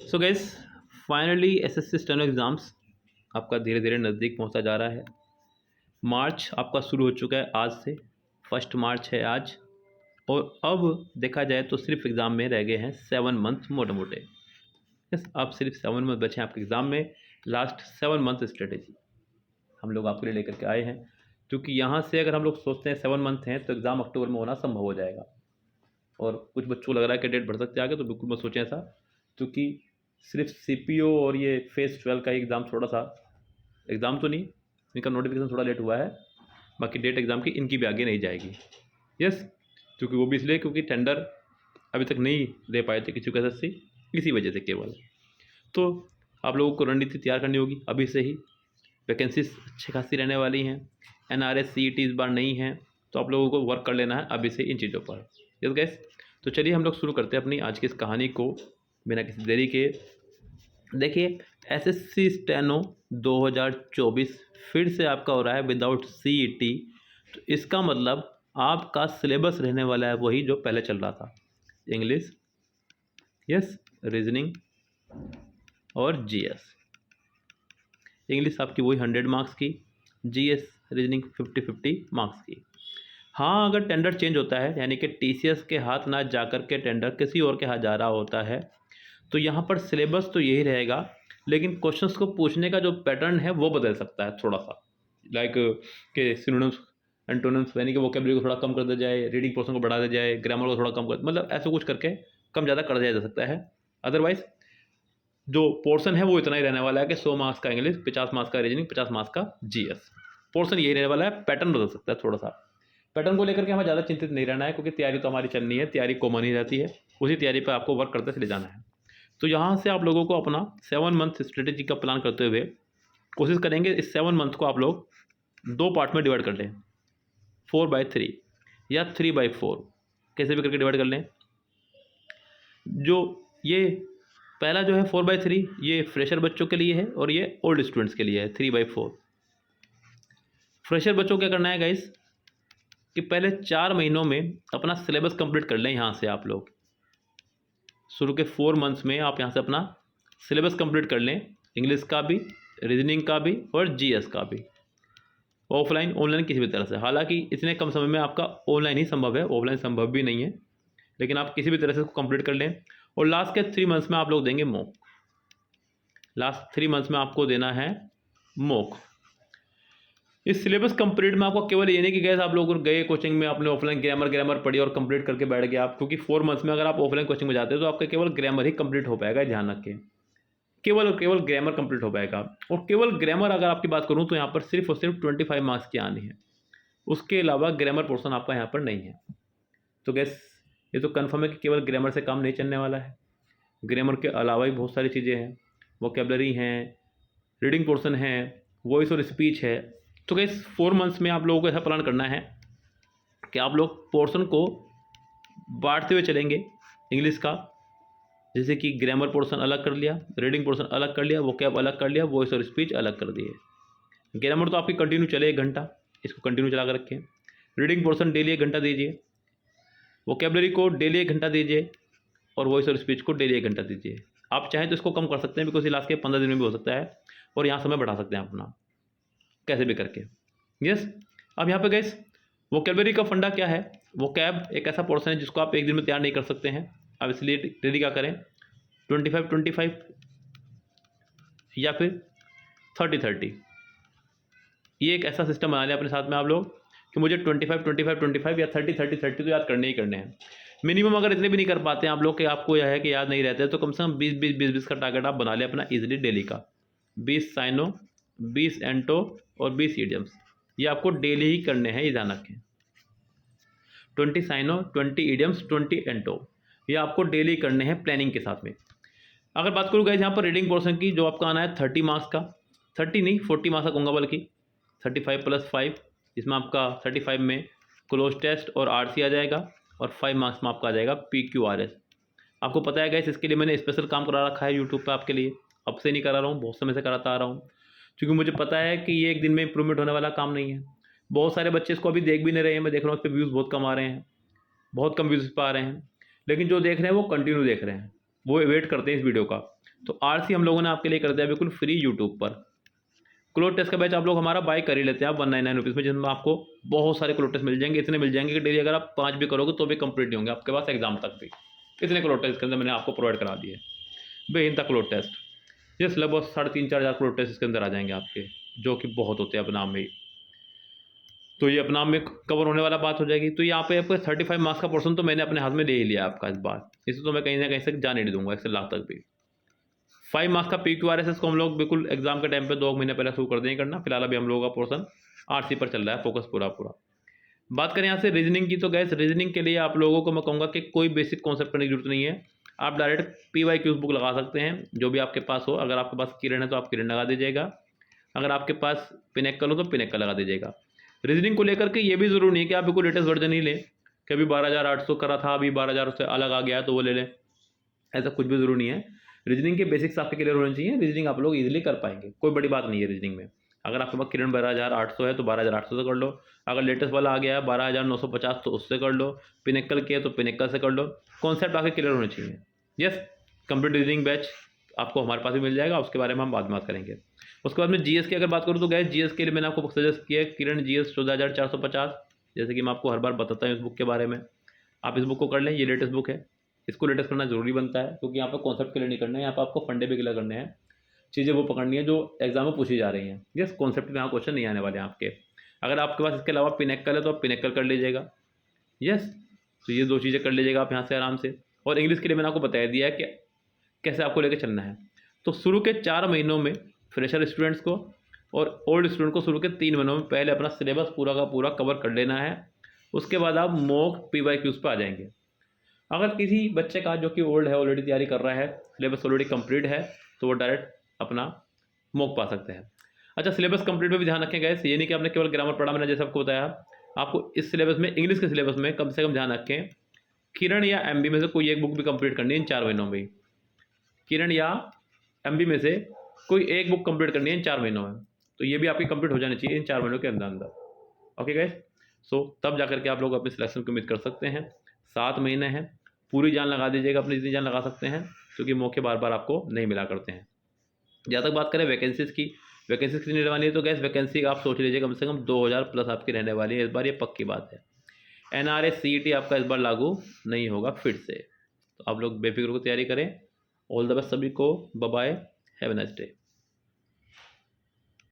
सो gas, finally SSC steno exams आपका धीरे धीरे नज़दीक पहुंचता जा रहा है। मार्च आपका शुरू हो चुका है आज से, 1 मार्च है आज। और अब देखा जाए तो सिर्फ एग्ज़ाम में रह गए हैं 7 मंथ मोटे मोटे। यस, अब सिर्फ 7 मंथ बचे हैं आपके एग्ज़ाम में। लास्ट 7 मंथ स्ट्रेटेजी हम लोग आपके लिए लेकर के आए हैं, क्योंकि यहाँ से अगर हम लोग सोचते हैं 7 मंथ हैं तो एग्ज़ाम अक्टूबर में होना संभव हो जाएगा। और कुछ बच्चों को लग रहा है कि डेट बढ़ सकती है आगे, तो बिल्कुल मत सोचें ऐसा, क्योंकि सिर्फ सीपीओ और ये फेज़ 12 का एग्ज़ाम थोड़ा सा, एग्ज़ाम तो नहीं, इनका नोटिफिकेशन थोड़ा लेट हुआ है, बाकी डेट एग्ज़ाम की इनकी भी आगे नहीं जाएगी। यस, क्योंकि वो भी इसलिए क्योंकि टेंडर अभी तक नहीं दे पाए थे किसी को एसएससी, इसी वजह से केवल। तो आप लोगों को रणनीति तैयार करनी होगी अभी से ही। वैकेंसीज अच्छी खासी रहने वाली हैं, एनआरएस सीईटी इस बार नहीं है, तो आप लोगों को वर्क कर लेना है अभी से इन चीज़ों पर। यस गैस, तो चलिए हम लोग शुरू करते हैं अपनी आज की इस कहानी को बिना किसी देरी के। देखिए, एसएससी स्टेनो 2024 फिर से आपका हो रहा है विदाउट सीईटी। तो इसका मतलब आपका सिलेबस रहने वाला है वही जो पहले चल रहा था, इंग्लिश, यस, रीजनिंग और जीएस। इंग्लिश आपकी वही 100 मार्क्स की, जीएस रीजनिंग 50-50 मार्क्स की। हाँ, अगर टेंडर चेंज होता है, यानी कि टीसीएस के हाथ ना जाकर के टेंडर किसी और के हाथ जा रहा होता है, तो यहाँ पर सिलेबस तो यही रहेगा, लेकिन क्वेश्चंस को पूछने का जो पैटर्न है वो बदल सकता है थोड़ा सा। लाइक कि सिनोनिम्स, एंटोनिम्स, यानी कि वोकेबलरी को थोड़ा कम कर दिया जाए, रीडिंग पोर्शन को बढ़ा दिया जाए, ग्रामर को थोड़ा कम कर, मतलब ऐसा कुछ करके कम ज़्यादा कर दिया जा सकता है। अदरवाइज जो पोर्शन है वो इतना ही रहने वाला है कि 100 मार्क्स का इंग्लिश, 50 मार्क्स का रीजनिंग, 50 मार्क्स का जीएस। पोर्शन यही रहने वाला है, पैटर्न बदल सकता है थोड़ा सा। पैटर्न को लेकर के हमें ज़्यादा चिंतित नहीं रहना है, क्योंकि तैयारी तो हमारी चलनी है, तैयारी कॉमन ही रहती है, उसी तैयारी पर आपको वर्क करते चले जाना है। तो यहाँ से आप लोगों को अपना 7 मंथ स्ट्रेटेजी का प्लान करते हुए कोशिश करेंगे इस 7 मंथ को आप लोग 2 पार्ट में डिवाइड कर लें, 4/3 या 3/4, कैसे भी करके डिवाइड कर लें। जो ये पहला जो है 4/3, ये फ्रेशर बच्चों के लिए है और ये ओल्ड स्टूडेंट्स के लिए है 3/4। फ्रेशर बच्चों को क्या करना है गाइस, कि पहले 4 महीनों में अपना सिलेबस कंप्लीट कर लें। यहाँ से आप लोग शुरू के 4 मंथ्स में आप यहाँ से अपना सिलेबस कंप्लीट कर लें, इंग्लिश का भी, रीजनिंग का भी और जीएस का भी, ऑफलाइन ऑनलाइन किसी भी तरह से। हालांकि इतने कम समय में आपका ऑनलाइन ही संभव है, ऑफलाइन संभव भी नहीं है, लेकिन आप किसी भी तरह से उसको कंप्लीट कर लें। और लास्ट के 3 मंथ्स में आप लोग देंगे मॉक। लास्ट 3 मंथ्स में आपको देना है मॉक। इस सिलेबस कंप्लीट में आपको केवल ये नहीं कि गैस आप लोग गए कोचिंग में, आपने ऑफलाइन ग्रामर पढ़ी और कंप्लीट करके बैठ गए आप, क्योंकि 4 मंथ्स में अगर आप ऑफलाइन कोचिंग में जाते हो तो आपका केवल ग्रामर ही कंप्लीट हो पाएगा, ध्यान रखें, केवल और केवल ग्रामर कंप्लीट हो पाएगा। और केवल ग्रामर अगर आपकी बात करूँ तो यहाँ पर सिर्फ और सिर्फ 25 मार्क्स की आनी है, उसके अलावा ग्रामर पोर्शन आपका यहाँ पर नहीं है। तो गैस, ये तो कन्फर्म है कि केवल ग्रामर से काम नहीं चलने वाला है, ग्रामर के अलावा भी बहुत सारी चीज़ें हैं, वोकेबलरी हैं, रीडिंग पोर्शन है, वॉइस और स्पीच है। तो गैस 4 मंथ्स में आप लोगों को ऐसा प्लान करना है कि आप लोग पोर्शन को बांटते हुए चलेंगे। इंग्लिश का जैसे कि ग्रामर पोर्शन अलग कर लिया, रीडिंग पोर्शन अलग कर लिया, वोकैब अलग कर लिया, वॉइस और स्पीच अलग कर दिए। ग्रामर तो आपकी कंटिन्यू चले 1 घंटा, इसको कंटिन्यू चला कर रखें। रीडिंग पोर्शन डेली 1 घंटा दीजिए, वोकेबलरी को डेली 1 घंटा दीजिए और वॉइस और स्पीच को डेली 1 घंटा दीजिए। आप चाहें तो इसको कम कर सकते हैं, बिकॉज ये लास्ट के 15 दिन में भी हो सकता है, और यहाँ समय बढ़ा सकते हैं अपना कैसे भी करके। यस, अब यहाँ पे गैस वोकेबलरी का फंडा क्या है, वोकैब एक ऐसा पोर्शन है जिसको आप 1 दिन में तैयार नहीं कर सकते हैं। अब इसलिए डेली क्या करें, 25-25 या फिर 30-30, ये एक ऐसा सिस्टम बना लिया अपने साथ में आप लोग कि मुझे 25-25-25 या 30-30-30 तो याद करने ही करने हैं मिनिमम। अगर इतने भी नहीं कर पाते हैं आप लोग कि आपको यह है कि याद नहीं रहते, तो कम से कम 20-20-20-20 का टारगेट आप बना लें अपना ईजिली डेली का। 20 साइनो, 20 एंटो और 20 ईडियम्स, ये आपको डेली ही करने हैं, ये ध्यान रखें। 20 साइनो, 20 ईडियम्स, 20 एंटो, ये आपको डेली करने हैं प्लानिंग के साथ में। अगर बात करूँ गाइस यहाँ पर रीडिंग पोर्शन की, जो आपका आना है 30 मार्क्स का, 30 नहीं 40 मार्क्स का कहूँगा, बल्कि 35 + 5, इसमें आपका 35 में क्लोज टेस्ट और आरसी आ जाएगा, और 5 मार्क्स में आपका आ जाएगा PQRS। आपको पता है गाइस, इसके लिए मैंने स्पेशल काम करा रखा है यूट्यूब पर आपके लिए, अब से नहीं करा रहा हूँ, बहुत समय से कराता आ रहा हूँ, क्योंकि मुझे पता है कि ये 1 दिन में इंप्रूवमेंट होने वाला काम नहीं है। बहुत सारे बच्चे इसको अभी देख भी नहीं रहे हैं, मैं देख रहा हूँ इस पर व्यूज़ बहुत कम आ रहे हैं, बहुत कम व्यूज़ इस पर आ रहे हैं, लेकिन जो देख रहे हैं वो कंटिन्यू देख रहे हैं, वो वेट करते हैं इस वीडियो का। तो आरसी हम लोगों ने आपके लिए कर दिया बिल्कुल फ्री यूट्यूब पर। क्लोथ टेस्ट का बैच आप लोग हमारा बाय कर ही लेते हैं आप 199 रुपीज़ में, जिसमें आपको बहुत सारे क्लोथ टेस्ट मिल जाएंगे। इतने मिल जाएंगे कि डेली अगर आप 5 भी करोगे तो भी कंप्लीट नहीं होंगे आपके पास एग्जाम तक भी। इतने क्लोथ टेस्ट के अंदर मैंने आपको प्रोवाइड करा दिए। बेहद क्लोथ टेस्ट ये लगभग 3,500-4,000 क्लोथ टेस्ट इसके अंदर आ जाएंगे आपके, जो कि बहुत होते हैं अपना में ही। तो ये अपना में कवर होने वाला बात हो जाएगी। तो यहाँ पे आपको 35 मार्क्स का पोर्शन तो मैंने अपने हाथ में ले ही लिया आपका इस बार, इसे तो मैं कहीं ना कहीं से जाने नहीं दूंगा इससे लाख तक भी। 5 मार्क्स का PQRSS को हम लोग बिल्कुल एग्जाम के टाइम पे 2 महीने पहले शुरू कर देंगे करना। फिलहाल अभी हम लोगों का पोर्शन आरसी पर चल रहा है फोकस पूरा पूरा। बात करें यहाँ से रीजनिंग की, तो गैस रीजनिंग के लिए आप लोगों को मैं कहूँगा कि कोई बेसिक कॉन्सेप्ट करने की जरूरत नहीं है। आप डायरेक्ट PYQs बुक लगा सकते हैं जो भी आपके पास हो। अगर आपके पास किरण है तो आप किरण लगा दीजिएगा, अगर आपके पास पिनेक्कल हो तो पिनेक्कल लगा दीजिएगा। रीजनिंग को लेकर के ये भी जरूरी नहीं है कि आप बिल्कुल लेटेस्ट वर्जन ही लें कि अभी 12,800 करा था अभी 12,000 से अलग आ गया है तो वो ले लें, ऐसा कुछ भी जरूरी नहीं है। रीजनिंग के बेसिक्स आपके क्लियर होने चाहिए, रीजनिंग आप लोग इजीली कर पाएंगे, कोई बड़ी बात नहीं है रीजनिंग में। अगर आपके पास किरण 12,800 है तो 12,800 से कर लो, अगर लेटेस्ट वाला आ गया है 12,950 तो उससे कर लो, पिनेक्कल के है तो पिनेक्कल से कर लो। कॉन्सेप्ट आपके क्लियर होने चाहिए। यस, कंप्लीट रीजनिंग बैच आपको हमारे पास भी मिल जाएगा, उसके बारे में हम बाद में बात करेंगे। उसके बाद में जीएस की अगर बात करूँ तो गैस जीएस के लिए मैंने आपको सजेस्ट किया है किरण जीएस 14,450, जैसे कि मैं आपको हर बार बताता हूँ इस बुक के बारे में। आप इस बुक को कर लें, ये लेटेस्ट बुक है, इसको लेटेस्ट करना जरूरी बनता है क्योंकि यहाँ पर कॉन्सेप्ट क्लियर नहीं करना है, यहाँ पर आपको फंडे भी क्लियर करने हैं, चीज़ें वो पकड़नी है जो एग्जाम में पूछी जा रही हैं। यस, कॉन्सेप्ट में यहाँ क्वेश्चन नहीं आने वाले हैं आपके। अगर आपके पास इसके अलावा पिनेक्कल है तो आप पिनेक्कल कर लीजिएगा। यस, तो ये 2 चीज़ें कर लीजिएगा आप यहाँ से आराम से। और इंग्लिश के लिए मैंने आपको बता दिया है कि कैसे आपको लेकर चलना है। तो शुरू के 4 महीनों में फ्रेशर स्टूडेंट्स को और ओल्ड स्टूडेंट को शुरू के 3 महीनों में पहले अपना सिलेबस पूरा का पूरा कवर कर लेना है। उसके बाद आप मॉक PYQs पर आ जाएंगे। अगर किसी बच्चे का जो कि ओल्ड है ऑलरेडी तैयारी कर रहा है, सिलेबस ऑलरेडी कंप्लीट है, तो वो डायरेक्ट अपना मॉक पा सकते हैं। अच्छा, सिलेबस कंप्लीट में भी ध्यान रखें गैस, ये नहीं कि आपने केवल ग्रामर पढ़ा, मैंने जैसे आपको बताया। आपको इस सिलेबस में इंग्लिश के सिलेबस में कम से कम ध्यान रखें किरण या MB में से कोई एक बुक भी कंप्लीट करनी है इन 4 महीनों में। किरण या MB में से कोई एक बुक कंप्लीट करनी है इन 4 महीनों में, तो ये भी आपकी कंप्लीट हो जानी चाहिए इन 4 महीनों के अंदर अंदर। ओके गाइस, सो तब जाकर के आप लोग अपने सिलेक्शन की उम्मीद कर सकते हैं। 7 महीने हैं, पूरी जान लगा दीजिएगा, अपनी जितनी जान लगा सकते हैं, क्योंकि मौके बार बार आपको नहीं मिला करते हैं। जहाँ तक बात करें वैकेंसीज़ की, वैकेंसीज कितनी रहने वाली है, तो गैस वैकेंसी आप सोच लीजिए कम से कम 2,000 प्लस आपकी रहने वाली है इस बार, ये पक्की बात है। NRA CET आपका इस बार लागू नहीं होगा फिर से, तो आप लोग बेफिक्र को तैयारी करें। ऑल द बेस्ट सभी को, bye bye, have a nice day.